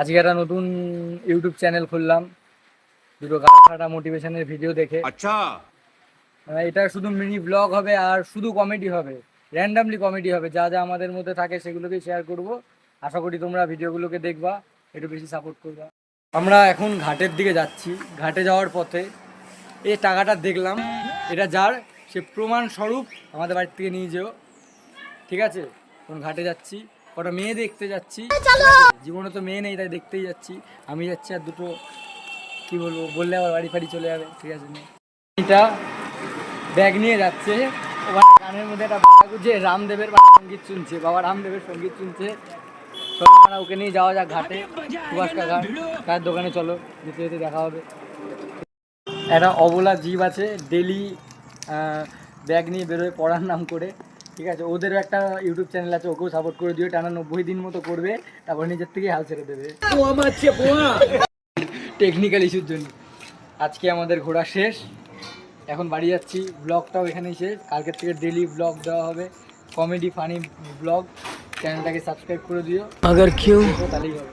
আজকে একটা নতুন ইউটিউব চ্যানেল খুললাম দুটো গাঁটা মোটিভেশনের ভিডিও দেখে। আচ্ছা, এটা শুধু মিনি ব্লগ হবে আর শুধু কমেডি হবে, র্যান্ডামলি কমেডি হবে, যা যা আমাদের মধ্যে থাকে সেগুলোকেই শেয়ার করব। আশা করি তোমরা ভিডিওগুলোকে দেখবা, একটু বেশি সাপোর্ট করবা। আমরা এখন ঘাটের দিকে যাচ্ছি। ঘাটে যাওয়ার পথে এই টাকাটা দেখলাম, এটা যার সে প্রমাণস্বরূপ আমাদের বাড়ি থেকে নিয়ে যেও, ঠিক আছে? এখন ঘাটে যাচ্ছি, কটা মেয়ে দেখতে যাচ্ছি। জীবনে তো মেয়ে নেই, তাই দেখতেই যাচ্ছি। আমি যাচ্ছি আর দুটো, কি বলবো, বললে আবার বাড়ি ফাড়ি চলে যাবে, ঠিক আছে? এটা ব্যাগ নিয়ে যাচ্ছে, ওখানে কানের মধ্যে একটা বাবা গুজে রামদেবের সঙ্গীত শুনছে, বাবা রামদেবের সঙ্গীত শুনছে। চলো আমরা ওকে নিয়ে যাওয়া যাক ঘাটে, সুভাষ কাকা তার দোকানে। চলো, যেতে যেতে দেখা হবে। একটা অবলা জীব আছে, ডেলি ব্যাগ নিয়ে বেরোয় পড়ার নাম করে, ঠিক আছে? ওদেরও একটা ইউটিউব চ্যানেল আছে, ওকেও সাপোর্ট করে দিও। টানা 90 দিন মতো করবে, তারপর নিজের থেকেই হাল ছেড়ে দেবে টেকনিক্যাল ইস্যুর জন্য। আজকে আমাদের ঘোরা শেষ, এখন বাড়ি যাচ্ছি। ব্লগটাও এখানেই শেষ। কালকের থেকে ডেলি ব্লগ দেওয়া হবে, কমেডি ফানি ব্লগ। চ্যানেলটাকে সাবস্ক্রাইব করে দিও, আগার কেউ তাহলেই হবে।